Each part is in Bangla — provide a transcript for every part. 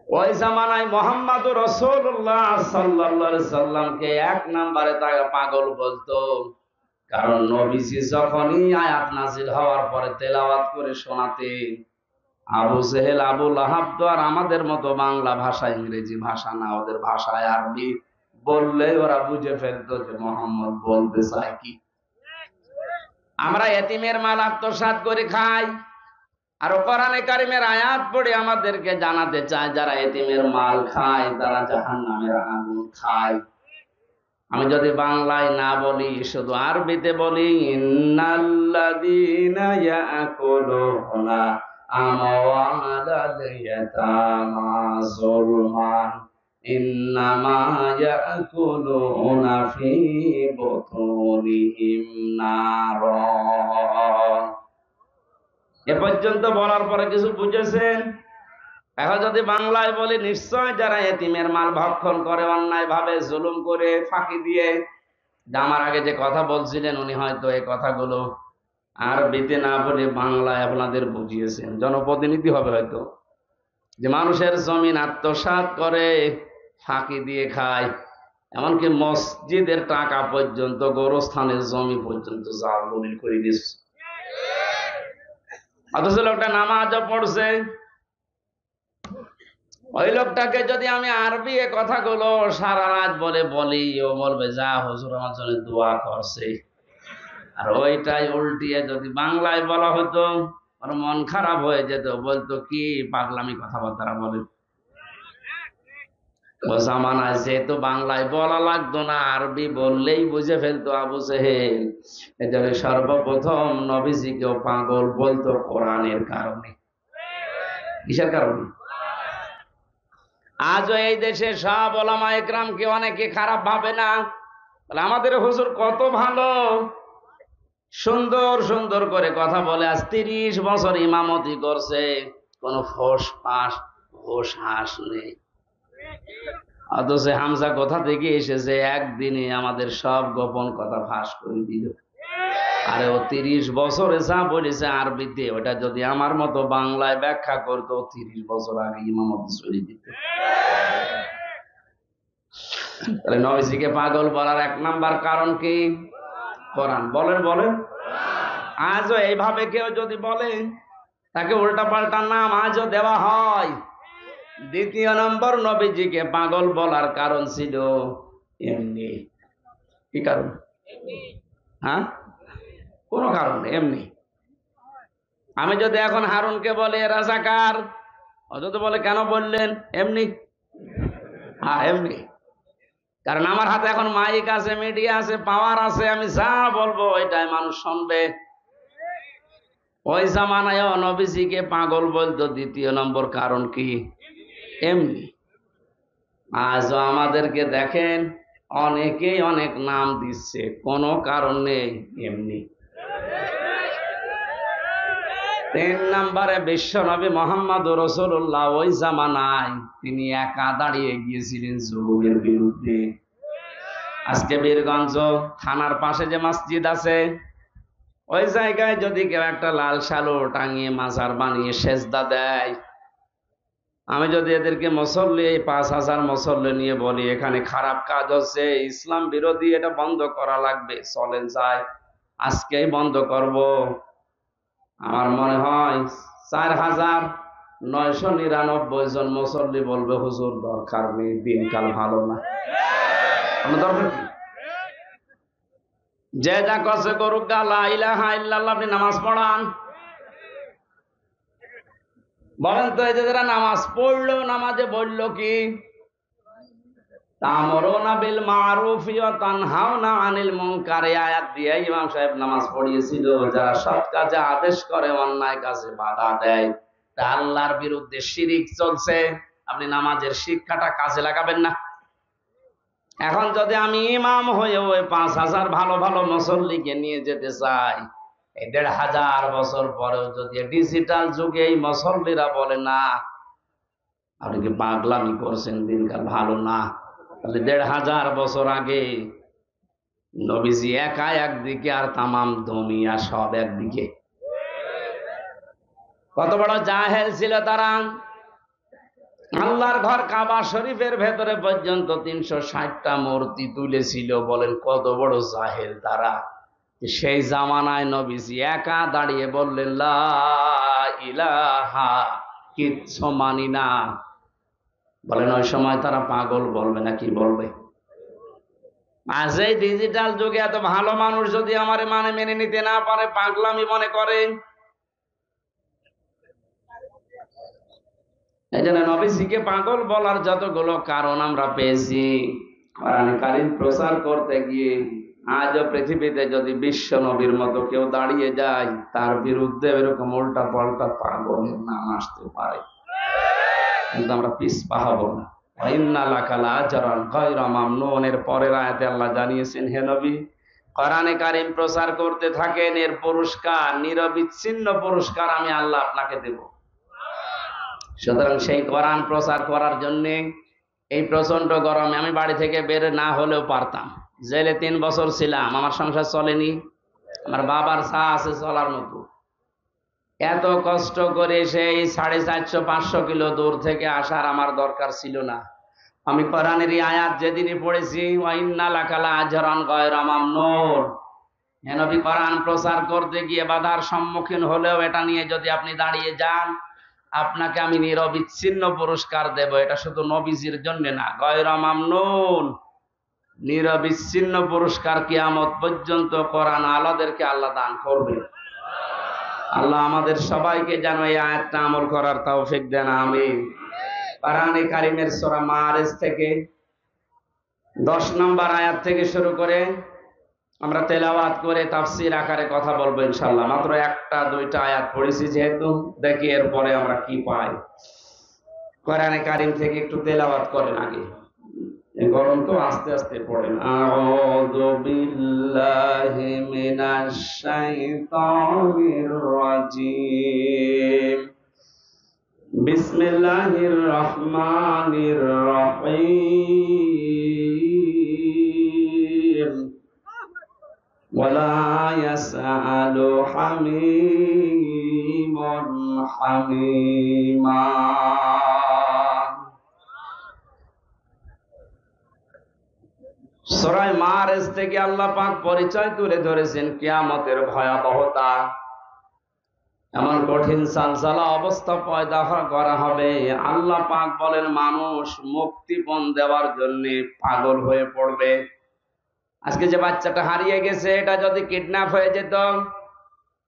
ওই জামানায় মুহাম্মদুর রাসূলুল্লাহ সাল্লাল্লাহু আলাইহি সাল্লামকে এক নম্বরে তাকে পাগল বলতো। কারণ নবীজি যখনই আয়াত নাযিল হওয়ার পরে তেলাওয়াত করে শোনাতেন, আবু জেহেল আবু লাহাব তো আর আমাদের মতো বাংলা ভাষা ইংরেজি ভাষা না, ওদের ভাষায় আরবি বললে ওরা বুঝে ফেলতো যে মোহাম্মদ বলতে চায় কি। আমরা এতিমের মাল আত্মসাৎ করে খাই, আর কোরআনে কারিমের আয়াত পড়ে আমাদেরকে জানাতে চায় যারা এতিমের মাল খায় তারা জাহান্নামের আগুন খায়। আমি যদি বাংলায় না বলি, শুধু আরবিতে বলি, ইন্নাল্লাযীনা ইয়াকুলুনা আমওয়ালাল ইয়াতামা যুলমান ইন্নামা ইয়াকুলুনা ফি বুতুনিহিম নারা। এ পর্যন্ত বলার পরে কিছু বুঝেছেন? এখন যদি বাংলায় বলি, নিশ্চয় যারা এতিমের মাল ভক্ষণ করে, অন্যায় ভাবে জুলুম করে, ফাঁকি দিয়ে, আমার আগে যে কথা বলছিলেন উনি হয়তো এই কথাগুলো আরবিতে না বলে বাংলায় আপনাদের বুঝিয়েছেন। জনপ্রতিনিধি হবে হয়তো, যে মানুষের জমিন আত্মসাৎ করে, ফাঁকি দিয়ে খায়, এমনকি মসজিদের টাকা পর্যন্ত, গোরস্থানের জমি পর্যন্ত জাল দলিল করে দিচ্ছে। অথচ লোকটা নামাজও পড়ছে। ওই লোকটাকে যদি আমি আরবি এ কথাগুলো সারা রাত বলি, ও বলবে যা হুজুর আমার জন্য দোয়া করছে। আর ওইটাই উল্টিয়ে যদি বাংলায় বলা হতো, ওর মন খারাপ হয়ে যেত, বলতো কি পাগলামি কথাবার্তা বলে। ও জামানায় যেহেতু বাংলায় বলা লাগতো না, আরবি বললেই বুঝে ফেলতো আবু জেহেল। এজন্য সর্বপ্রথম নবীজিকেও পাগল বলতো কোরআনের কারণে। কিসের কারণে? আজও এই দেশে সব ওলামা একরামকে অনেকে খারাপ ভাবে না, আমাদের হুজুর কত ভালো, সুন্দর সুন্দর করে কথা বলে। আজ 30 বছর ইমামতি করছে, কোন ফোস পাস হোস হাস নেই। অথচ হামজা কোথা থেকে এসেছে, একদিনে আমাদের সব গোপন কথা ফাঁস করে দিল। আরে ও 30 বছরে যা বলেছে আরবিতে, ওটা যদি আমার মতো বাংলায় ব্যাখ্যা করতো, 30 বছর আগে ইমামতি চলে দিত। তাহলে নবীজিকে পাগল বলার এক নাম্বার কারণ কি? কোরআন। বলেন বলেন। আজও এইভাবে কেউ যদি বলে, তাকে উল্টা পাল্টা নাম আজও দেওয়া হয়। দ্বিতীয় নম্বর, নবীজিকে পাগল বলার কারণ ছিল এমনি। কি কারণ? হ্যাঁ, কোন কারণ এমনি। আমি যদি এখন হারুনকে বলে রাজাকার, অযথা বলে কেন বললেন? এমনি। হ্যাঁ এমনি। কারণ আমার হাতে এখন মাইক আছে, মিডিয়া আছে, পাওয়ার আছে, আমি যা বলবো ওইটাই মানুষ শুনবে। ওই জামানায় নবীজিকে পাগল বলতো। দ্বিতীয় নম্বর কারণ কি? এমনি। আজও আমাদেরকে দেখেন অনেকেই অনেক নাম দিচ্ছে, কোনো কারণ নেই, এমনি। 3 নম্বরে বিশ্ব নবী মুহাম্মদুর রাসূলুল্লাহ ওই জামানায় তিনি একা দাঁড়িয়ে গিয়েছিলেন জুলুমের বিরুদ্ধে। আজকে বীরগঞ্জ থানার পাশে যে মসজিদ আছে, ওই জায়গায় যদি কেউ একটা লাল শালো টাঙিয়ে মাজার বানিয়ে সেজদা দেয়, আমি যদি এদেরকে মুসল্লি 5000 মুসল্লি নিয়ে বলি এখানে খারাপ কাজ হচ্ছে, ইসলাম বিরোধী, এটা বন্ধ করা লাগবে, চলেন যাই, আজকেই বন্ধ করব, আমার মনে হয় 4999 জন মুসল্লি বলবে হুজুর দরকার নেই, দিনকাল ভালো না। দরকার কি? যে যা করছে করুক, লা ইলাহা ইল্লাল্লাহ, আপনি নামাজ পড়ান। বলেন তো, এই যে যারা নামাজ পড়লো, নামাজে বললো কি? তা'মুরুনা বিল মা'রুফ ওয়া তানহাউনা আনিল মুনকার। আয়াত দিয়ে ইমাম সাহেব নামাজ পড়িয়েছিল, যারা সৎ কাজে আদেশ করে, অন্যায় কাজে বাধা দেয়, তা আল্লাহর বিরুদ্ধে শিরিক চলছে, আপনি নামাজের শিক্ষাটা কাজে লাগাবেন না। এখন যদি আমি ইমাম হয়ে ওই 5000 ভালো ভালো মুসল্লিকে নিয়ে যেতে চাই, এই 1500 বছর পরেও যদি ডিজিটাল যুগে এই মুসল্লিরা বলে না, আপনি কি পাগলামি করছেন, দিনকাল ভালো না, তাহলে 1500 বছর আগে নবীজি একা একদিকে আর তামাম দুনিয়া সব একদিকে। কত বড় জাহেল ছিল তারা। আল্লাহর ঘর কাবা শরীফের ভেতরে পর্যন্ত 360টা মূর্তি তুলেছিল। বলেন কত বড় জাহেল তারা। সেই জামানায় নবীজি একা দাঁড়িয়ে বললেন লা ইলাহা, কিচ্ছু মানি না। বলেন ওই সময় তারা পাগল বলবে না কি বলবে? আজ এই ডিজিটাল যুগে এত ভালো মানুষ যদি আমার মেনে নিতে না পারে, পাগলামি মনে করে। এই জন্য নবীজিকে পাগল বলার যতগুলো কারণ আমরা পেয়েছি, কোরআনে কারীম প্রচার করতে গিয়ে আজও পৃথিবীতে যদি বিশ্ব নবীর মতো কেউ দাঁড়িয়ে যায়, তার বিরুদ্ধে এরকম উল্টা পাল্টা পাগলের নাম আসতে পারে, কিন্তু আমরা পিছপা হব না। ইন্নালাকা লাআজরান গায়রা মামনুন এর পরের আয়াতে আল্লাহ জানিয়েছেন, হে নবী কোরআনে কারীম প্রচার করতে থাকেন, এর পুরস্কার, নিরবিচ্ছিন্ন পুরস্কার আমি আল্লাহ আপনাকে দেব। সুতরাং সেই কোরআন প্রচার করার জন্য এই প্রচন্ড গরমে আমি বাড়ি থেকে বের না হলেও পারতাম। জেলে 3 বছর ছিলাম, আমার সংসার চলেনি, আমার বাবার চা আছে চলার মতো। এত কষ্ট করে সেই 450-500 কিলো দূর থেকে আসার আমার দরকার ছিল না। আমি কোরআনের এই আয়াত যেদিনই পড়েছি, ওয়া ইন্নালাকা লাআজরান গায়রা মামনুন, হে নবী কোরআন প্রচার করতে গিয়ে বাধার সম্মুখীন হলেও এটা নিয়ে যদি আপনি দাঁড়িয়ে যান, আপনাকে আমি নিরবিচ্ছিন্ন পুরস্কার দেব। এটা শুধু নবীজির জন্য না, গায়রা মামনুন, নিরবিচ্ছিন্ন পুরস্কার কিয়ামত পর্যন্ত কোরআন আলাদেরকে আল্লাহ দান করবে। আল্লাহ আমাদের সবাইকে যেন এই আয়াতটা আমল করার তৌফিক দেন, আমিন। কোরআনে কারীমের সূরা মাআরিজ থেকে 10 নম্বর আয়াত থেকে শুরু করে আমরা তেলাওয়াত করে তাফসীর আকারে কথা বলবো ইনশাআল্লাহ। মাত্র 1টা 2টা আয়াত পড়েছি যেহেতু, দেখি এরপরে আমরা কি পাই। কোরআনে কারীম থেকে একটু তেলাওয়াত করেন আগে, গরম তো, আস্তে আস্তে পড়েন। আউযু বিল্লাহি মিনাশ শাইতানির রাজীম, বিসমিল্লাহির রহমানির রহিম, ওয়ালা ইয়াসআলু হামীমুন হামীমা। সূরা মাআরিজ থেকে আল্লাহ পাক পরিচয় তুলে ধরেছেন কিয়ামতের ভয়াবহতা। এমন কঠিন সালসালা অবস্থা পয়দা করা হবে, আল্লাহ পাক বলেন মানুষ মুক্তিপণ দেওয়ার জন্য পাগল হয়ে পড়বে। আজকে যে বাচ্চাটা হারিয়ে গেছে, এটা যদি কিডন্যাপ হয়ে যেত,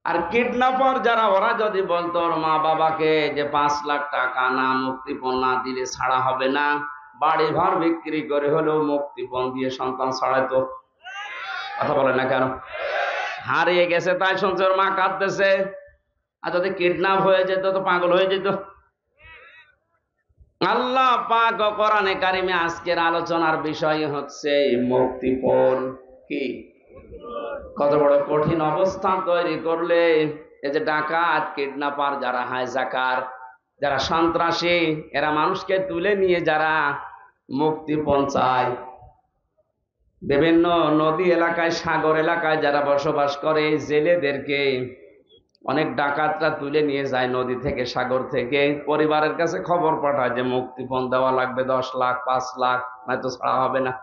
আর কিডন্যাপার যারা, ওরা যদি বলতো ওর মা বাবাকে যে 5 লাখ টাকা না মুক্তিপণ না দিলে ছাড়া হবে না, বাড়ি ঘর বিক্রি করে হলেও মুক্তিপণ দিয়ে সন্তান ছাড়াইতো। কথা বলে না কেন? হারিয়ে গেছে তাই শুনছে ওর মা কাঁদতেছে, আর যদি কিডন্যাপ হয়ে যেত তো পাগল হয়ে যেত। আল্লাহ পাক কোরআনে কারিমে আজকের আলোচনার বিষয় হচ্ছে মুক্তিপণ কি। কত বড় কঠিন অবস্থা তৈরি করলে এই যে ডাকাত, কিডন্যাপার, যারা হাইজাকার, যারা সন্ত্রাসী, এরা মানুষকে তুলে নিয়ে যারা মুক্তিপণ চায়, বিভিন্ন নদী এলাকায়, সাগর এলাকায় যারা বসবাস করে, জেলেদেরকে অনেক ডাকাতরা তুলে নিয়ে যায় নদী থেকে, সাগর থেকে, পরিবারের কাছে খবর পাঠায় যে মুক্তিপণ দেওয়া লাগবে 10 লাখ 5 লাখ, নয়তো ছাড়া হবে না।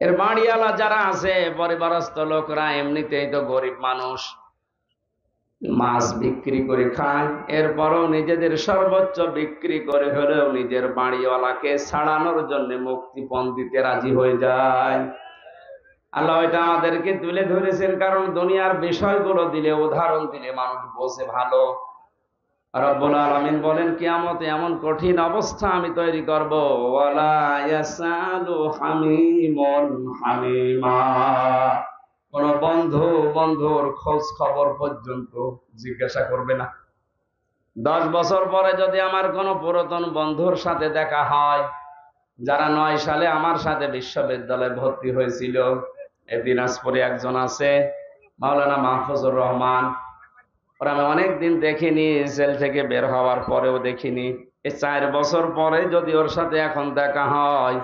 এর বাড়িওয়ালা যারা আছে, পরিবারস্থ লোকরা এমনিতেই তো গরিব মানুষ, মাছ বিক্রি করে খায়, এরপরও নিজেদের সর্বোচ্চ বিক্রি করে হলেও নিজের বাড়িওয়ালাকে ছাড়ানোর জন্য মুক্তিপণ দিতে রাজি হয়ে যায়। আল্লাহ এটা আমাদেরকে তুলে ধরেছেন, কারণ দুনিয়ার বিষয়গুলো দিলে, উদাহরণ দিলে মানুষ বোঝে ভালো। রব্বুল আলামিন বলেন কিয়ামতে এমন কঠিন অবস্থা আমি তৈরি করব, ওয়ালা ইয়াসালু হামীমুন হামীমা, কোন বন্ধু বন্ধুর খোঁজ খবর পর্যন্ত জিজ্ঞাসা করবে না। 10 বছর পরে যদি আমার কোনো পুরাতন বন্ধুর সাথে দেখা হয়, যারা 9 সালে আমার সাথে বিশ্ববিদ্যালয়ে ভর্তি হয়েছিল, দিনাজপুরে একজন আছে, মাওলানা মাহফুজুর রহমান, ওরা আমি অনেকদিন দেখিনি, জেল থেকে বের হওয়ার পরেও দেখিনি। এই 4 বছর পরে যদি ওর সাথে এখন দেখা হয়,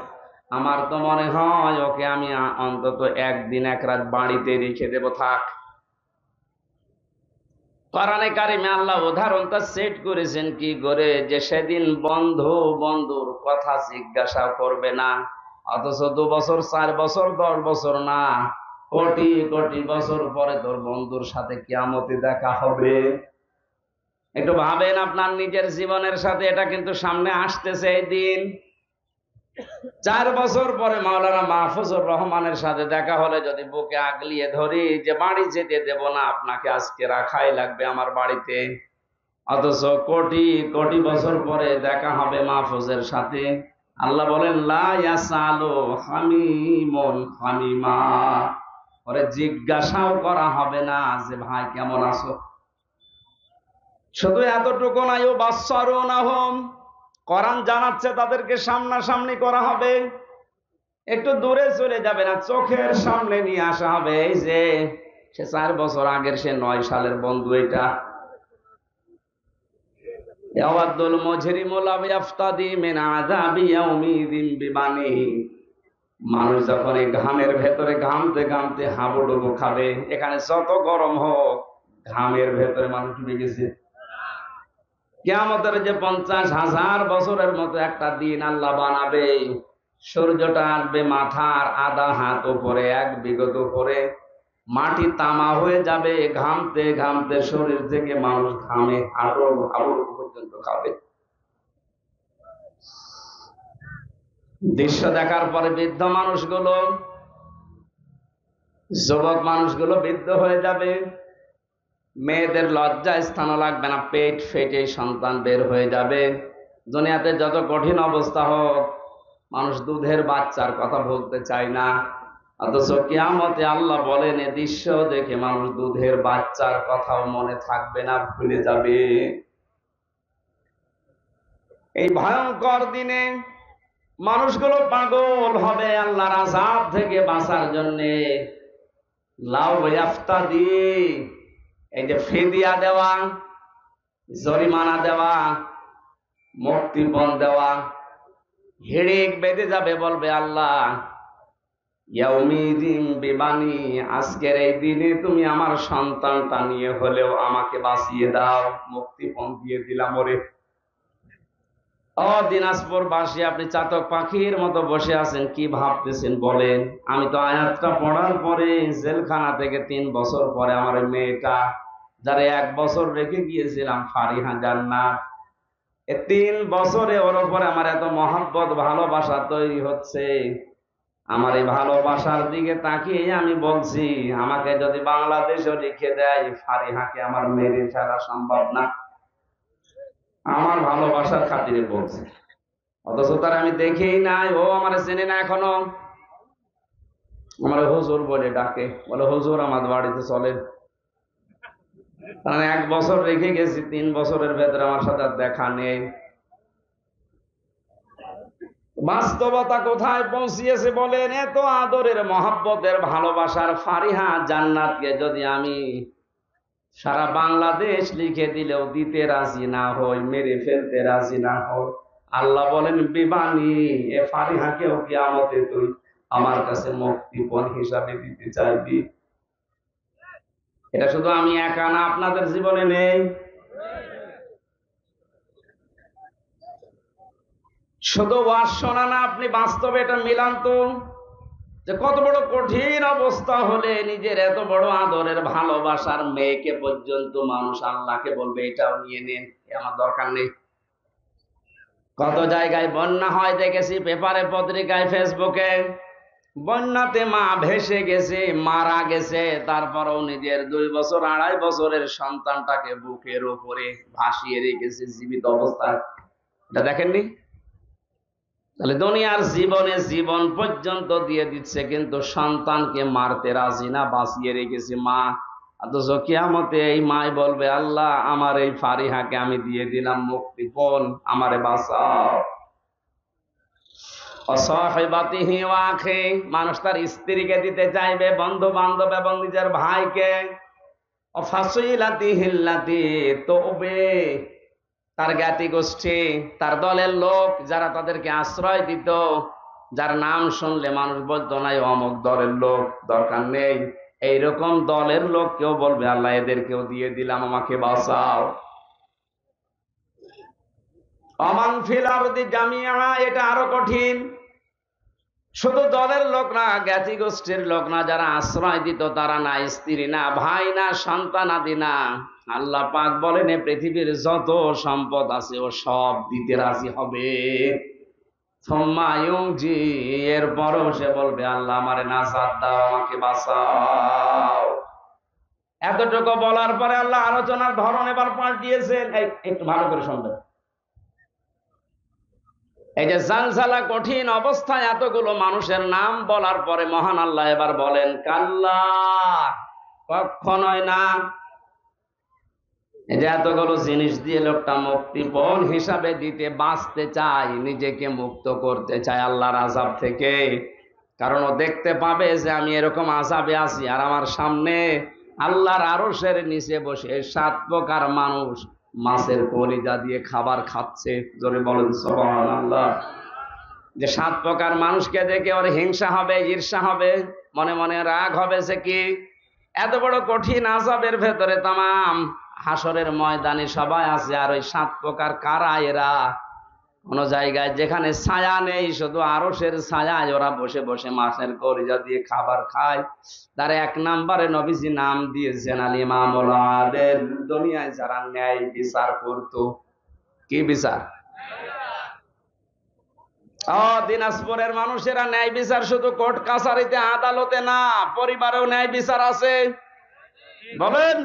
আমার তো মনে হয় ওকে আমি অন্তত 1 দিন 1 রাত বাড়িতে রেখে দেব, থাক। কোরআনে কারিমে আল্লাহ উদাহরণটা সেট করেছেন কি করে, যে সেদিন বন্ধু বন্ধুর কথা জিজ্ঞাসা করবে না, অথচ 2 বছর 4 বছর 10 বছর না, কোটি কোটি বছর পরে তোর বন্ধুর সাথে কিয়ামতে দেখা হবে। একটু ভাবেন আপনার নিজের জীবনের সাথে, এটা কিন্তু সামনে আসতেছে এই দিন। 4 বছর পরে মাওলানা মাহফুজুর রহমানের সাথে দেখা হলে যদি বুকে আগলিয়ে ধরি যে বাড়ি যেতে দেব না, আপনাকে আজকে রাখাই লাগবে আমার বাড়িতে, অথচ কোটি কোটি বছর পরে দেখা হবে মাহফুজের সাথে। আল্লাহ বলেন লা ইয়াসালু হামিমুন হামিমা, ওরে জিজ্ঞাসাও করা হবে না যে ভাই কেমন আছো। শুধু এতটুকু নাই, ও বাসসারুনাহুম, কোরআন জানাচ্ছে তাদেরকে সামনাসামনি করা হবে, একটু দূরে চলে যাবে না, চোখের সামনে নিয়ে আসা হবে। এই যে সে 4 বছর আগের, সে 9 সালের বন্ধু, এটা ইয়াওয়াদুল মুজরিমু লাম ইয়াফতাদি মিন আযাবি ইয়াউমিযিন বিবানিহি, মানুষ যখন এই ঘামের ভেতরে ঘামতে ঘামতে হাবুডুবু খাবে, এখানে যত গরম হোক ঘামের ভেতরে মানুষ ডুবে গেছে। কিয়ামতের যে 50,000 বছরের মতো একটা দিন আল্লাহ বানাবে, সূর্যটা আসবে মাথার আধা হাত উপরে, 1 বিঘত উপরে, মাটি তামা হয়ে যাবে, ঘামতে ঘামতে শরীর থেকে মানুষ ঘামে হাবুডুবু পর্যন্ত খাবে। দৃশ্য দেখার পরে বৃদ্ধ মানুষগুলো, যুবক মানুষগুলো বৃদ্ধ হয়ে যাবে, মেয়েদের লজ্জা স্থানও লাগবে না, পেট ফেটে সন্তান বের হয়ে যাবে। দুনিয়াতে যত কঠিন অবস্থা হোক, মানুষ দুধের বাচ্চার কথা বলতে চায় না, অথচ কিয়ামতে আল্লাহ বলেন এ দৃশ্য দেখে মানুষ দুধের বাচ্চার কথাও মনে থাকবে না, ভুলে যাবে। এই ভয়ঙ্কর দিনে মানুষগুলো পাগল হবে আল্লাহর আযাব থেকে বাঁচার জন্যে। লাউ ইয়াফতাদি, এই যে ফিদিয়া দেওয়া, জরিমানা দেওয়া, মুক্তিপণ দেওয়া, হিড়িক বেঁধে যাবে, বলবে আল্লাহ ইয়াউমিযিন বিবানি, আজকের এই দিনে তুমি আমার সন্তানটা নিয়ে হলেও আমাকে বাঁচিয়ে দাও, মুক্তিপণ দিয়ে দিলাম ওরে। ও দিনাজপুর বাসী, আপনি চাতক পাখির মতো বসে আছেন, কি ভাবতেছেন বলেন? আমি তো আয়াতটা পড়ার পরে জেলখানা থেকে 3 বছর পরে আমার ওই মেয়েটা, যারা 1 বছর রেখে গিয়েছিলাম, ফারিহা জান্নাত, 3 বছরে ওর উপরে আমার এত মহব্বত ভালোবাসা তৈরি হচ্ছে। আমার এই ভালোবাসার দিকে তাকিয়ে আমি বলছি, আমাকে যদি বাংলাদেশও লিখে দেয়, ফারিহাকে আমার মেরে ফেলা সম্ভব না। আমার ভালোবাসার খাতিরে বলছে, অথচ তার আমি দেখেই নাই, ও আমার চেনে না এখনো। আমার হুজুর বলে ডাকে, বলে হুজুর আমার বাড়িতে চলেন। কারণ 1 বছর রেখে গেছি, 3 বছরের ভেতরে আমার সাথে আর দেখা নেই। বাস্তবতা কোথায় পৌঁছিয়েছে বলেন? এত আদরের মহব্বতের ভালোবাসার ফারিহা জান্নাতকে যদি আমি সারা বাংলাদেশ লিখে দিলেও দিতে রাজি না হই, মেরে ফেলতে রাজি না হই, আল্লাহ বলেন বিবানি, এ ফারিহাকেও কিয়ামতে তুই আমার কাছে মুক্তিপণ হিসাবে দিতে চাইবি। এটা শুধু আমি একা না, আপনাদের জীবনে নেই। শুধু ওয়াজ শোনা না, আপনি বাস্তবে এটা মিলান তো, যে কত বড় কঠিন অবস্থা হলে নিজের এত বড় আদরের ভালোবাসার মেয়েকে পর্যন্ত মানুষ আল্লাহকে বলবে এটাও নিয়ে নেন, আমার দরকার নেই। কত জায়গায় বন্যা হয় দেখেছি, পেপারে পত্রিকায় ফেসবুকে, বন্যাতে মা ভেসে গেছে, মারা গেছে, তারপরেও নিজের 2 বছর 2.5 বছরের সন্তানটাকে বুকের উপরে ভাসিয়ে রেখেছে জীবিত অবস্থায়। এটা দেখেননি? তাহলে দুনিয়ার জীবনে জীবন পর্যন্ত দিয়ে দিচ্ছে, কিন্তু সন্তানকে মারতে রাজি না, বাঁচিয়ে রেখেছে মা। অথচ কিয়ামতে এই মাই বলবে আল্লাহ আমার এই ফারিহাকে আমি দিয়ে দিলাম মুক্তিপণ, আমারে বাঁচাও। অসাহিবাতিহি ওয়া আখি, মানুষ তার স্ত্রীকে দিতে চাইবে, বন্ধু বান্ধব এবং নিজের ভাইকে। অফাসিলাতিহিল্লাতি তওবে, তার জ্ঞাতি গোষ্ঠী, তার দলের লোক, যারা তাদেরকে আশ্রয় দিত, যার নাম শুনলে মানুষ বলতো না অমুক দলের লোক, দরকার নেই, এইরকম দলের লোক কেউ বলবে আল্লাহ এদেরকেও দিয়ে দিলাম, আমাকে বাঁচাও। অমান ফিল আরদি জামিআ, এটা আরো কঠিন। শুধু দলের লোক না, জ্ঞাতি গোষ্ঠীর লোক না, যারা আশ্রয় দিত তারা না, স্ত্রী না, ভাই না, সন্তান আদি না, আল্লাহ পাক বলেন এ পৃথিবীর যত সম্পদ আছে ও সব দিতে রাজি হবে। এরপরও সে বলবে আল্লাহ আমারে নাজাত দাও, আমাকে বাঁচাও। এতটুকু বলার পরে আল্লাহ আলোচনার ধরন এবার পাল্টিয়েছেন। একটু ভালো করে শুনবেন। এই যে জালজালা কঠিন অবস্থায় এতগুলো মানুষের নাম বলার পরে মহান আল্লাহ এবার বলেন কাল্লা, কখনোই না। এই যে এতগুলো জিনিস দিয়ে লোকটা মুক্তিপণ হিসাবে দিতে বাঁচতে চায়, নিজেকে মুক্ত করতে চায় আল্লাহর আযাব থেকে। কারণ ও দেখতে পাবে যে আমি এরকম আযাবে আছি, আর আমার সামনে আল্লাহর আরশের নিচে বসে 7 প্রকার মানুষ মাছের কলিজা দিয়ে খাবার খাচ্ছে। জোরে বলেন সুবহানাল্লাহ। যে 7 প্রকার মানুষকে দেখে ওর হিংসা হবে, ঈর্ষা হবে, মনে মনে রাগ হবে। সে কি এত বড় কঠিন আযাবের ভেতরে তামাম হাসরের ময়দানে সবাই আছে, আর ওই 7 প্রকার কারা এরা? কোন জায়গায় যেখানে ছায়া নেই, শুধু আরশের ছায়ায় ওরা বসে বসে মাছের কলিজা দিয়ে খাবার খায়। তার 1 নম্বরে নবীজি নাম দিয়েছেন আল ইমামুল আদিল। দুনিয়ায় যারা ন্যায় বিচার করত। কি বিচার? দিনাজপুরের মানুষেরা ন্যায় বিচার শুধু কোর্ট কাছারিতে আদালতে না, পরিবারেও ন্যায় বিচার আছে। বলেন,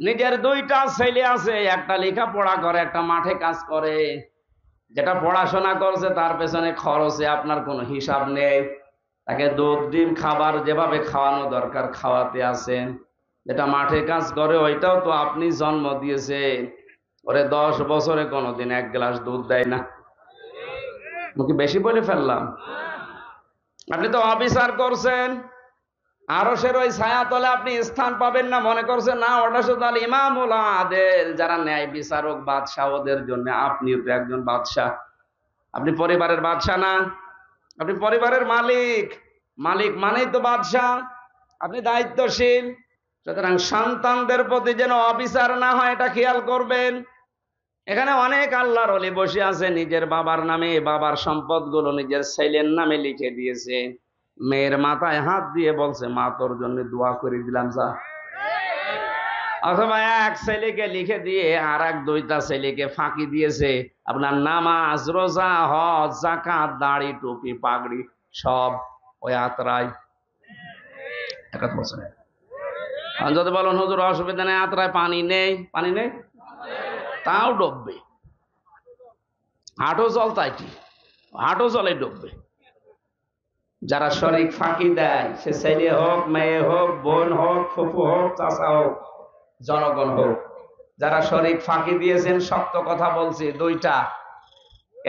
নিজের 2টা ছেলে আছে, একটা লেখাপড়া করে, একটা মাঠে কাজ করে। যেটা পড়াশোনা করছে তার পেছনে খরচে আপনার কোনো হিসাব নেই। তাকে দুধ ডিম খাবার যেভাবে খাওয়ানো দরকার খাওয়াতে আছেন। যেটা মাঠে কাজ করে ওইটাও তো আপনি জন্ম দিয়েছেন। ওরে 10 বছরে কোনোদিন 1 গ্লাস দুধ দেয় না। কি বেশি বলে ফেললাম? আপনি তো অবিচার করছেন, আরশের ওই ছায়াতলে আপনি স্থান পাবেন না মনে করছেন। না, ওটা শুধু আল ইমামুল আদিল, যারা ন্যায় বিচারক, বাদশাহ, ওদের জন্য। আপনিও তো একজন বাদশাহ। আপনি পরিবারের বাদশাহ না? আপনি পরিবারের মালিক। মালিক মানেই তো বাদশাহ। আপনি দায়িত্বশীল। সুতরাং সন্তানদের প্রতি যেন অবিচার না হয়, এটা খেয়াল করবেন। এখানে অনেক আল্লাহর ওলি বসে আছে, নিজের বাবার নামে বাবার সম্পদগুলো নিজের ছেলের নামে লিখে দিয়েছে। মেয়ের মাথায় হাত দিয়ে বলছে মা তোর জন্য দোয়া করে দিলাম যা। অথবা এক ছেলেকে লিখে দিয়ে আর 2টা ছেলেকে ফাঁকি দিয়েছে, আপনার নামাজ, রোজা, হজ, যাকাত, দাড়ি, টুপি, পাগড়ি সব ওই আত্রায়। যদি বলেন হুজুর অসুবিধা নেই, আত্রায় পানি নেই, পানি নেই, তাও ডুববে। হাঁটো জল, তাই কি হাঁটো জলে ডুববে। যারা শরীক ফাঁকি দেয়, সে ছেলে হোক, মেয়ে হোক, বোন হোক, ফুফু হোক, চাচা হোক, জনগণ হোক, যারা শরীক ফাঁকি দিয়েছেন, শক্ত কথা বলছি 2টা,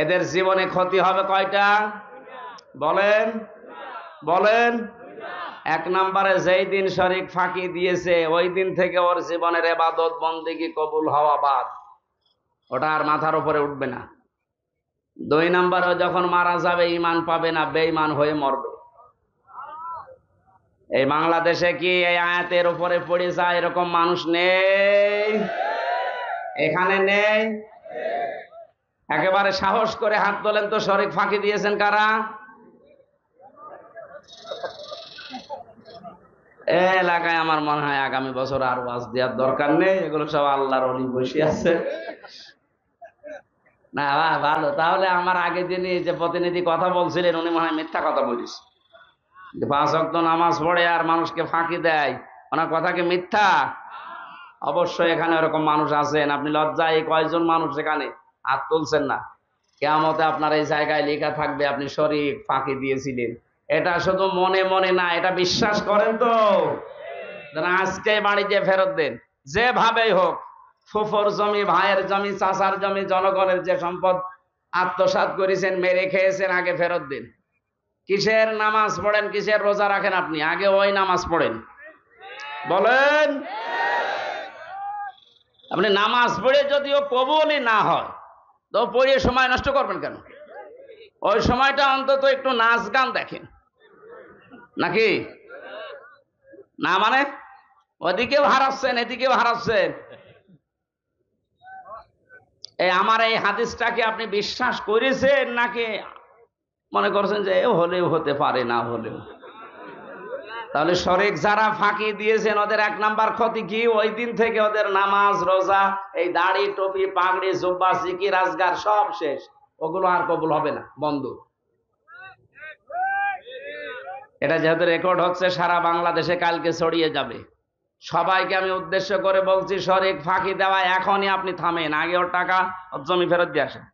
এদের জীবনে ক্ষতি হবে কয়টা? বলেন বলেন। 1 নম্বরে যেই দিন শরীক ফাঁকি দিয়েছে ওই দিন থেকে ওর জীবনের ইবাদত বন্দেগী কবুল হওয়া বাদ, ওটা আর মাথার উপরে উঠবে না। 2 নম্বরে যখন মারা যাবে ঈমান পাবে না, বেঈমান হয়ে মরবে। এই বাংলাদেশে কি এই আয়াতের উপরে পড়ে যায় এরকম মানুষ নেই? এখানে নেই? একেবারে সাহস করে হাত তোলেন তো, শরীক ফাঁকি দিয়েছেন কারা? এলাকায় আমার মনে হয় আগামী বছর আর ওয়াজ দেওয়ার দরকার নেই, এগুলো সব আল্লাহর ওলি বসে আছে। না ভালো, তাহলে আমার আগে যিনি যে প্রতিনিধি কথা বলছিলেন উনি মনে হয় মিথ্যা কথা বলিস। 5 ওয়াক্ত নামাজ পড়ে আর মানুষকে ফাঁকি দেয়, ওনার কথা কি মিথ্যা? অবশ্যই এখানে এরকম মানুষ আছেন। আপনি লজ্জায় কয়জন মানুষ এখানে হাত তুলছেন না? কিয়ামতে আপনার এই জায়গায় লেখা থাকবে আপনি শরীক ফাঁকি দিয়েছিলেন। এটা শুধু মনে মনে না, এটা বিশ্বাস করেন তো? আজকে বাড়িতে ফেরত দেন, যেভাবেই হোক। ফুফুর জমি, ভাইয়ের জমি, চাচার জমি, জনগণের যে সম্পদ আত্মসাৎ করেছেন, মেরে খেয়েছেন, আগে ফেরত দিন। কিসের নামাজ পড়েন, কিসের রোজা রাখেন আপনি? আগে ওই নামাজ পড়েন। বলেন, আপনি নামাজ পড়ে যদিও কবুলই না হয় তো পড়ে সময় নষ্ট করবেন কেন? ওই সময়টা অন্তত একটু নাচ গান দেখেন, নাকি? না মানে ওদিকেও হারাচ্ছেন এদিকেও হারাচ্ছেন। আমার এই হাদিসটাকে আপনি বিশ্বাস করেছেন নাকি মনে করছেন যে হলেও হতে পারে না হলেও? তাহলে শরিক যারা ফাঁকি দিয়েছেন ওদের এক নাম্বার ক্ষতি কি? ওই দিন থেকে ওদের নামাজ রোজা এই দাড়ি টুপি পাগড়ি জুব্বা জিকির আজগার সব শেষ, ওগুলো আর কবুল হবে না, বন্ধ। এটা যেহেতু রেকর্ড হচ্ছে সারা বাংলাদেশে কালকে ছড়িয়ে যাবে। সবাইকে আমি উদ্দেশ্য করে বলছি, শরিক ফাঁকি দেওয়া এখনই আপনি থামেন, আগে ওর টাকা ওর জমি ফেরত দিয়ে আসেন,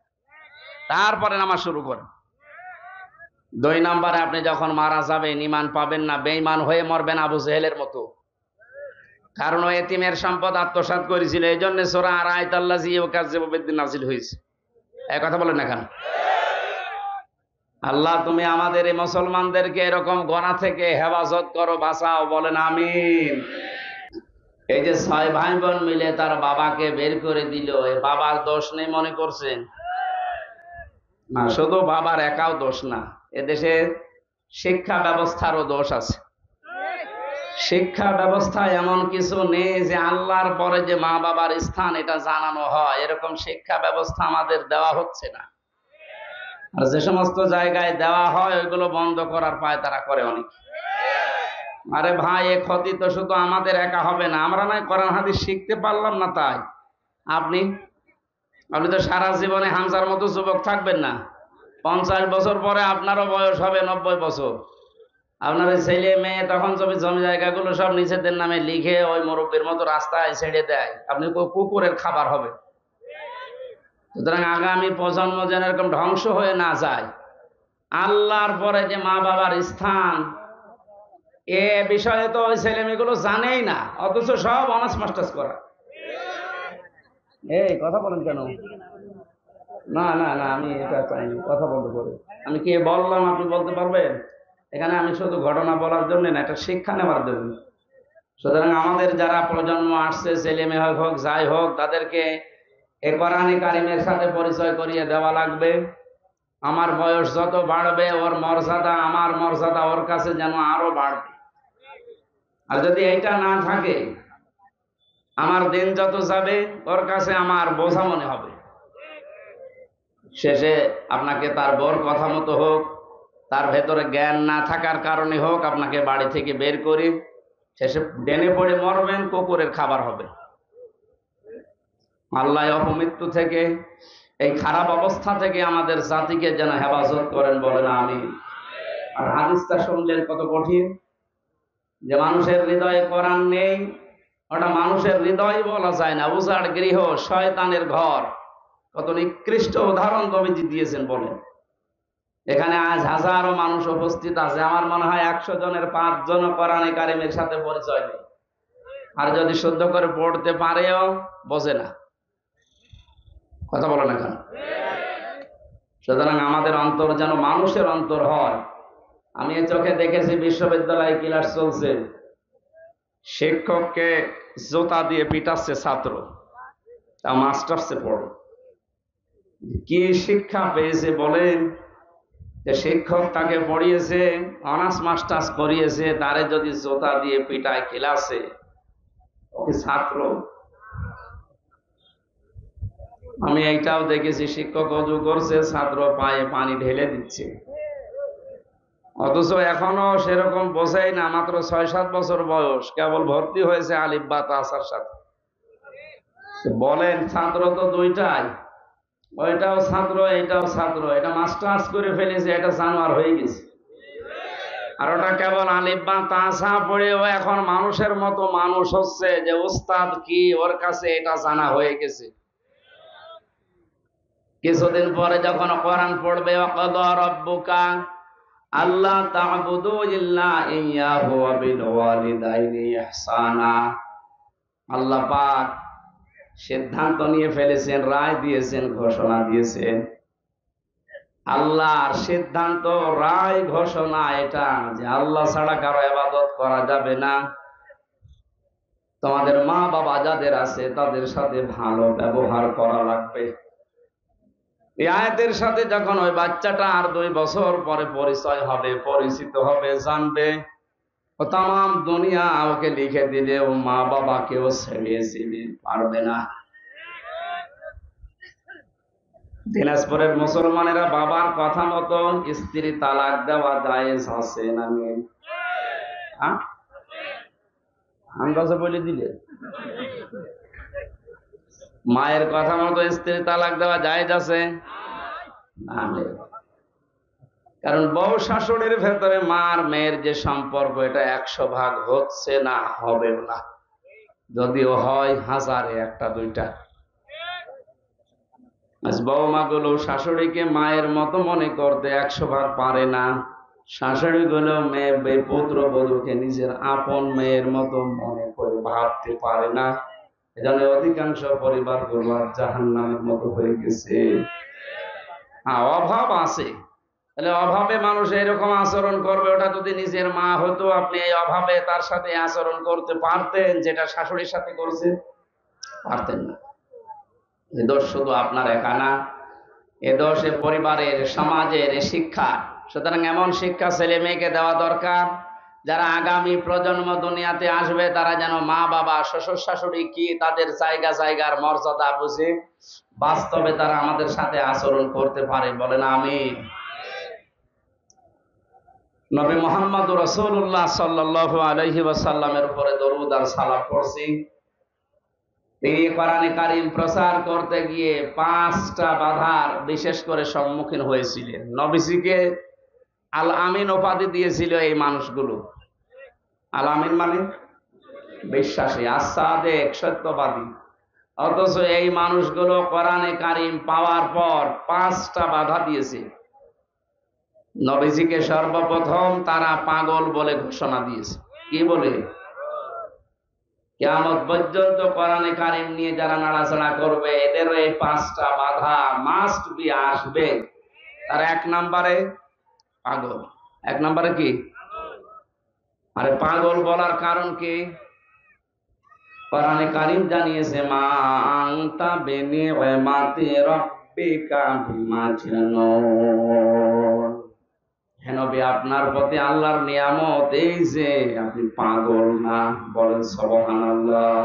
তারপরে নামাজ শুরু করেন। 2 নম্বরে আপনি যখন মারা যাবেন ঈমান পাবেন না, বেঈমান হয়ে মরবেন আবু জেহেলের মতো। কারণ ও এতিমের সম্পদ আত্মসাৎ করেছিল, এই জন্য সূরা আরাআইতাল্লাযী ইউকাযযিবু বিদ্দীন নাযিল হয়েছে। এই কথা বলেন না কেন? আল্লাহ তুমি আমাদের এই মুসলমানদেরকে এরকম গোনা থেকে হেফাজত করো, বাঁচাও, বলেন আমিন। এই যে 6 ভাই বোন মিলে তার বাবাকে বের করে দিল, এই বাবার দোষ নেই মনে করছেন? না, শুধু বাবার একাও দোষ না, এদেশে শিক্ষা ব্যবস্থারও দোষ আছে। শিক্ষা ব্যবস্থায় এমন কিছু নেই যে আল্লাহর পরে যে মা বাবার স্থান এটা জানানো হয়, এরকম শিক্ষা ব্যবস্থা আমাদের দেওয়া হচ্ছে না। আর যে সমস্ত জায়গায় দেওয়া হয় ওইগুলো বন্ধ করার পায়তারা করে অনেক। আরে ভাই, এ ক্ষতি তো শুধু আমাদের একা হবে না, আমরা নয় কোরআন হাদিস শিখতে পারলাম না তাই। আপনি তো সারা জীবনে হামজার মতো যুবক থাকবেন না। 50 বছর পরে আপনারও বয়স হবে 90 বছর। আপনার ছেলে মেয়ে তখন জমি জায়গাগুলো সব নিজেদের নামে লিখে ওই মুরব্বীর মতো রাস্তায় ছেড়ে দেয়, আপনি কুকুরের খাবার হবে। সুতরাং আগামী প্রজন্ম যেন এরকম ধ্বংস হয়ে না যায়। আল্লাহর পরে যে মা বাবার স্থান, এ বিষয়ে তো ওই ছেলে মেয়েগুলো জানেই না, অথচ সব অনার্স মাস্টার্স করা। এই কথা বলেন কেন? না না না, আমি এটা চাইনি, কথা বলতে পারে। আমি কি বললাম আপনি বলতে পারবেন? এখানে আমি শুধু ঘটনা বলার জন্য না, এটা শিক্ষা নেওয়ার জন্য। সুতরাং আমাদের যারা প্রজন্ম আসছে, ছেলে মেয়ে হোক যাই হোক, তাদেরকে এ কোরআনে কারিমের সাথে পরিচয় করিয়ে দেওয়া লাগবে। আমার বয়স যত বাড়বে ওর মর্যাদা, আমার মর্যাদা ওর কাছে যেন আরো বাড়বে। আর যদি এইটা না থাকে, আমার দিন যত যাবে ওর কাছে আমার বোঝা মনে হবে। শেষে আপনাকে তার বর কথা মতো হোক, তার ভেতরে জ্ঞান না থাকার কারণে হোক, আপনাকে বাড়ি থেকে বের করে শেষে ডেনে পড়ে মরবেন, কুকুরের খাবার হবে। আল্লাহ অপমৃত্যু থেকে, এই খারাপ অবস্থা থেকে আমাদের জাতিকে যেন হেফাজত করেন, বলেন আমিন। আর হাদিসটা শুনলেন কত কঠিন, যে মানুষের হৃদয়ে কোরআন নেই, ওটা মানুষের হৃদয় বলা যায় না, উজাড় গৃহ, শয়তানের ঘর। কত নিকৃষ্ট উদাহরণ কবিজি দিয়েছেন বলেন। এখানে আজ হাজারো মানুষ উপস্থিত আছে, আমার মনে হয় 100 জনের 5 জন কোরআনে কারিমের সাথে পরিচয় নেই। আর যদি শুদ্ধ করে পড়তে পারেও বোঝে না। কথা বলে না কেন? সুতরাং আমাদের অন্তর যেন মানুষের অন্তর হয়। আমি চোখে দেখেছি বিশ্ববিদ্যালয়ে ক্লাস চলছে, শিক্ষককে জুতা দিয়ে পিটাচ্ছে ছাত্র, তা মাস্টার্সে পড়ে। কি শিক্ষা পেয়েছে বলেন? যে শিক্ষক তাকে পড়িয়েছে, অনার্স মাস্টার্স করিয়েছে, তারে যদি জুতা দিয়ে পিটায় ক্লাসে, ওকে ছাত্র। আমি এইটাও দেখেছি, শিক্ষক অজু করছে, ছাত্র পায়ে পানি ঢেলে দিচ্ছে, অথচ এখনো সেরকম বোঝাই না, মাত্র 6-7 বছর বয়স, কেবল ভর্তি হয়েছে আলিফ বা তাসার সাথে। বলেন, ছাত্র তো দুইটাই, ওইটাও ছাত্র এইটাও ছাত্র। এটা মাস্টার্স করে ফেলেছে, এটা জানোয়ার হয়ে গেছে। আর ওটা কেবল আলিফ বা তাসা পড়েও এখন মানুষের মতো মানুষ হচ্ছে, যে উস্তাদ কি ওর কাছে এটা জানা হয়ে গেছে। কিছুদিন পরে যখন কোরআন পড়বে, ওয়াকাদা রাব্বুকা আল্লাহ তা'বুদু ইল্লা ইয়্যাহু ওয়া বিল ওয়ালিদাইনি ইহসানা, আল্লাহ পাক সিদ্ধান্ত নিয়ে ফেলেছেন, রায় দিয়েছেন, ঘোষণা দিয়েছেন। আল্লাহর সিদ্ধান্ত, রায়, ঘোষণা এটা যে আল্লাহ ছাড়া কারো ইবাদত করা যাবে না। তোমাদের মা বাবা যাদের আছে তাদের সাথে ভালো ব্যবহার করা লাগবে। এই আয়াতের সাথে যখন ওই বাচ্চাটা আর 2 বছর পরে পরিচয় হবে, পরিচিত হবে, জানবে, ও তাম দুনিয়া ওকে লিখে দিলে ও মা বাবাকেও ছেড়ে পারবে না। দিনাজপুরের মুসলমানেরা বাবার কথা মতো স্ত্রী তালাক দেওয়া জায়েজ আছে না নেই? আন্দাজে বলে দিলে মায়ের কথা মতো স্ত্রী তালাক দেওয়া জায়েজ আছে না নেই? কারণ বউ শাশুড়ির ভেতরে মার মেয়ের যে সম্পর্ক এটা 100 ভাগ হচ্ছে না, হবেও না। যদিও হয় হাজারে একটা দুইটা। বৌমা গুলো শাশুড়িকে মায়ের মতো মনে করতে 100 ভাগ পারে না। শাশুড়ি গুলো মেয়ে পুত্র বধূকে নিজের আপন মেয়ের মতো মনে করে ভাবতে পারে না। এজন্য অধিকাংশ পরিবার গুলো জাহান্নামের মতো হয়ে গেছে। অভাব আছে, তাহলে অভাবে মানুষ এরকম আচরণ করবে। ওটা যদি নিজের মা হতো, আপনি এই অভাবে তার সাথে আচরণ করতে পারতেন যেটা শাশুড়ির সাথে করছেন? পারতেন না। এ দোষ শুধু আপনার একা না, এ দোষ পরিবারের, সমাজের শিক্ষা। সুতরাং এমন শিক্ষা ছেলে মেয়েকে দেওয়া দরকার যারা আগামী প্রজন্ম দুনিয়াতে আসবে তারা যেন মা বাবা শ্বশুর শাশুড়ি কি তাদের জায়গা জায়গার মর্যাদা বুঝে বাস্তবে তারা আমাদের সাথে আচরণ করতে পারে। বলেন আমিন। নবী মুহাম্মদ রাসূলুল্লাহ সাল্লাল্লাহু আলাইহি ওয়াসাল্লামের উপরে দরুদ আর সালাম পড়ছি। তিনি কোরআনে কারীম প্রচার করতে গিয়ে 5টা বাধার বিশেষ করে সম্মুখীন হয়েছিলেন। নবীজিকে আল আমিন উপাধি দিয়েছিল এই মানুষগুলো। আল আমিন মানে বিশ্বাসী, আস-সাদিক সত্যবাদী। অথচ এই মানুষগুলো কোরআনে কারীম পাওয়ার পর 5টা বাধা দিয়েছে। নবীজিকে সর্বপ্রথম তারা পাগল বলে ঘোষণা দিয়েছে। কি বলে? কিয়ামত পর্যন্ত কোরআনে কারীম নিয়ে যারা নাড়াচাড়া করবে এদের এই 5টা বাধা মাস্ট বি আসবে। তার 1 নম্বরে পাগল। 1 নম্বরে কি? আরে পাগল বলার কারণ কি? কোরআনে কারীম জানিয়েছে মা আনতা বিনিআমাতি রাব্বিকা বিমাজনুন। হে নবী, আপনার প্রতি আল্লাহর নিয়ামত এই যে আপনি পাগল না। বলেন সুবহানাল্লাহ।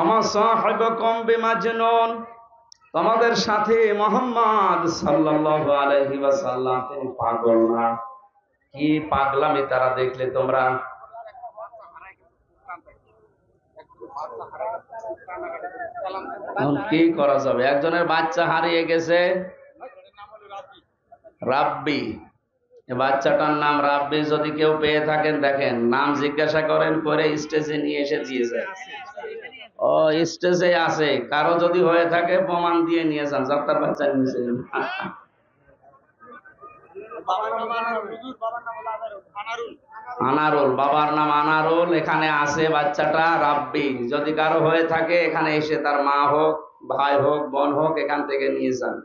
আমা সাহিবুকুম বিমাজনুন, তোমাদের সাথে মুহাম্মদ সাল্লাল্লাহু আলাইহি ওয়াসাল্লাম তিনি পাগল না। কি পাগলামি তারা দেখলে তোমরা? কি করা যাবে? একজনের বাচ্চা হারিয়ে গেছে, রাব্বি। বাচ্চাটার নাম রাব্বি। যদি কেউ পেয়ে থাকেন দেখেন, নাম জিজ্ঞাসা করেন, করে স্টেজে নিয়ে এসে দিয়ে যায়। ও স্টেজে আছে, কারো যদি হয়ে থাকে প্রমাণ দিয়ে নিয়ে যান, যাত্রার বাচ্চা নিয়েছে। আনারুল, বাবার নাম আনারুল, এখানে আছে বাচ্চাটা রাব্বি। যদি কারো হয়ে থাকে এখানে এসে তার মা হোক, ভাই হোক, বোন হোক, এখান থেকে নিয়ে যান।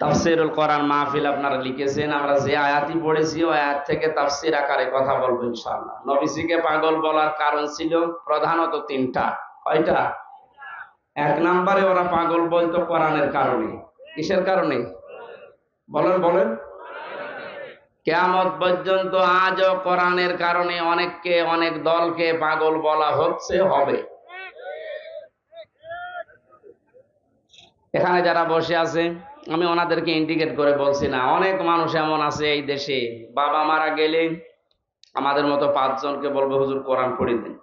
তাফসীরুল কোরআন মাহফিল আপনারা লিখেছেন, আমরা যে আয়াতই পড়েছি ওই আয়াত থেকে তাফসীর আকারে কথা বলবো ইনশাআল্লাহ। নবীজিকে পাগল বলার কারণ ছিল প্রধানত 3টা। কয়টা? 1 নম্বরে ওরা পাগল বলতো কোরআনের কারণে। কিসের কারণে? বলেন বলেন। কিয়ামত পর্যন্ত আজও কোরআনের কারণে অনেককে, অনেক দলকে পাগল বলা হচ্ছে, হবে। এখানে যারা বসে আছে আমি ওনাদেরকে ইন্ডিকেট করে বলছি না, অনেক মানুষ এমন আছে এই দেশে বাবা মারা গেলে আমাদের মতো 5 জনকে বলবে হুজুর কোরআন পড়ে দেন।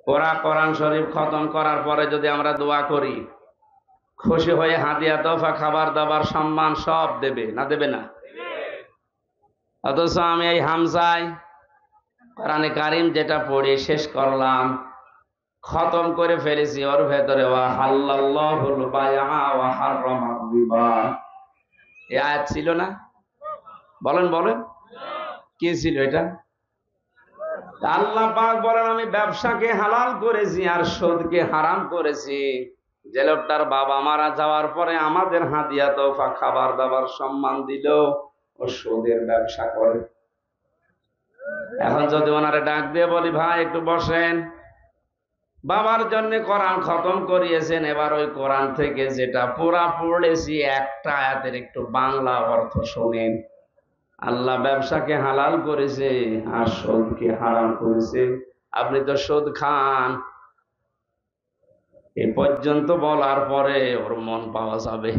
ওরা কোরআন শরীফ খতম করার পরে যদি আমরা দোয়া করি, খুশি হয়ে হাদিয়া তোফা, খাবার দাবার, সম্মান সব দেবে না? দেবে না? অথচ আমি এই হামজায় কোরআনে কারীম যেটা পড়ে শেষ করলাম, খতম করে ফেলেছি, ওর ভেতরে ওয়া হাল্লাল্লাহুল বায়আ ওয়া হাররামার রিবা এই আয়াত ছিল না? বলেন বলেন, কি ছিল এটা? আল্লাহ পাক বলেন আমি ব্যবসাকে হালাল করেছি আর সুদকে হারাম করেছি। যে লোকটার বাবা মারা যাওয়ার পরে আমাদের হাদিয়া তোফা, খাবার দাবার, সম্মান দিল, ও সুদের ব্যবসা করে। এখন যদি ওনারে ডাক দিয়ে বলি ভাই একটু বসেন, বাবার জন্য কোরআন খতম করিয়েছেন, এবার ওই কোরআন থেকে যেটা পুরা পড়েছি একটা আয়াতের একটু বাংলা অর্থ শোনেন। আল্লাহ ব্যবসাকে হালাল করেছে আর সুদকে হারাম করেছে। আপনি তো সুদ খান। এ পর্যন্ত বলার পরে ওর মন পাওয়া যাবে।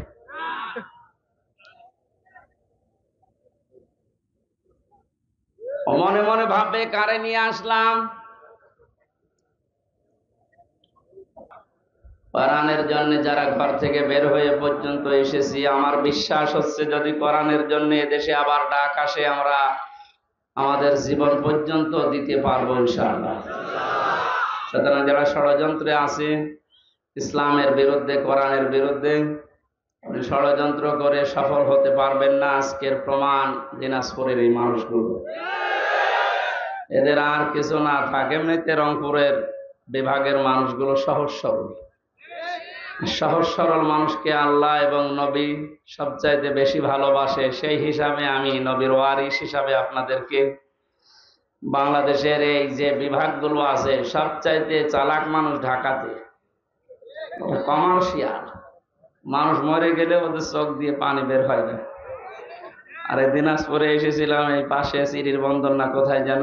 ও মনে মনে ভাববে কারে নিয়ে আসলাম। কোরআনের জন্য যারা ঘর থেকে বের হয়ে পর্যন্ত এসেছি, আমার বিশ্বাস হচ্ছে যদি কোরআনের জন্য এদেশে আবার ডাক আসে, আমরা আমাদের জীবন পর্যন্ত দিতে পারবো ইনশাআল্লাহ। সুতরাং যারা ষড়যন্ত্রে আছে ইসলামের বিরুদ্ধে, কোরআনের বিরুদ্ধে, আপনি ষড়যন্ত্র করে সফল হতে পারবেন না। আজকের প্রমাণ দিনাজপুরের এই মানুষগুলো। এদের আর কিছু না থাকে, এমনিতে রংপুরের বিভাগের মানুষগুলো সহজ সরল। সহজ সরল মানুষকে আল্লাহ এবং নবী সবচাইতে বেশি ভালোবাসে। সেই হিসাবে আমি নবীর ওয়ারিস হিসাবে আপনাদেরকে, বাংলাদেশের এই যে বিভাগগুলো আছে সবচাইতে চালাক মানুষ ঢাকাতে, কমার্শিয়াল মানুষ, মরে গেলে ওদের চোখ দিয়ে পানি বের হয় না। আর দিনাজপুরে এসেছিলাম, এই পাশে সিঁড়ির বন্দর না কোথায় যেন,